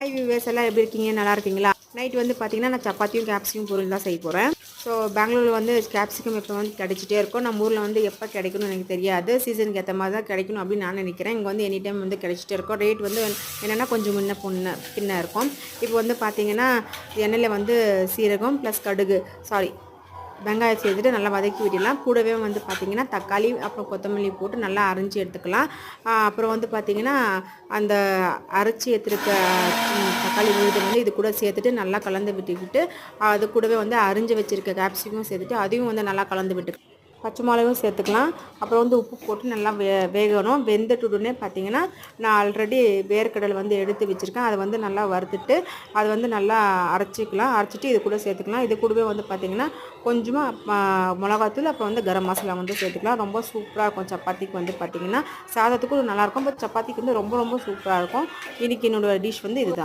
Hi viewers, எல்லாம் எப்படி இருக்கீங்க? நல்லா இருக்கீங்களா? நைட் வந்து பார்த்தீங்கன்னா நான் சப்பாத்தியும் கேப்சிகம் பொரியல் தான் செய்ய போகிறேன். ஸோ பெங்களூரில் வந்து கேப்சிகம் இப்போ வந்து கிடைச்சிட்டே இருக்கும். நம்ம ஊரில் வந்து எப்போ கிடைக்கணும்னு எனக்கு தெரியாது. சீசனுக்கு ஏற்ற மாதிரி தான் கிடைக்கணும் அப்படின்னு நான் நினைக்கிறேன். இங்கே வந்து எனி டைம் வந்து கிடைச்சிட்டே இருக்கும். ரேட் வந்து என்னென்னா கொஞ்சம் பின்ன இருக்கும். இப்போ வந்து பார்த்தீங்கன்னா எண்ணெயில் வந்து சீரகம் ப்ளஸ் கடுகு வெங்காயம் சேர்த்துட்டு நல்லா வதக்கி விட்டுடலாம். கூடவே வந்து பார்த்திங்கன்னா தக்காளி அப்புறம் கொத்தமல்லி போட்டு நல்லா அரைஞ்சி எடுத்துக்கலாம். அப்புறம் வந்து பார்த்திங்கன்னா அந்த அரைச்சி எடுத்துருக்க தக்காளி விழுதை வந்து இது கூட சேர்த்துட்டு நல்லா கலந்து விட்டுக்கிட்டு அது கூடவே வந்து அரிஞ்சு வச்சுருக்க கேப்சிகம் சேர்த்துட்டு அதையும் வந்து நல்லா கலந்து விட்டு பச்சை மிளகும் சேர்த்துக்கலாம். அப்புறம் வந்து உப்பு போட்டு நல்லா வேகணும். வெந்துட்டுடனே பார்த்திங்கன்னா நான் ஆல்ரெடி வேர்க்கடலை வந்து எடுத்து வச்சுருக்கேன். அதை வந்து நல்லா வறுத்துட்டு அதை வந்து நல்லா அரைச்சிட்டு இது கூட சேர்த்துக்கலாம். இது கூடவே வந்து பார்த்திங்கன்னா கொஞ்சமாக மிளகாத்தூள் அப்புறம் வந்து கரம் மசாலா வந்து சேர்த்துக்கலாம். ரொம்ப சூப்பராக இருக்கும். சப்பாத்திக்கு வந்து பார்த்திங்கன்னா சாதத்துக்கும் நல்லாயிருக்கும். பட் சப்பாத்திக்கு வந்து ரொம்ப ரொம்ப சூப்பராக இருக்கும். இன்றைக்கி என்னோடய டிஷ் வந்து இதுதான்.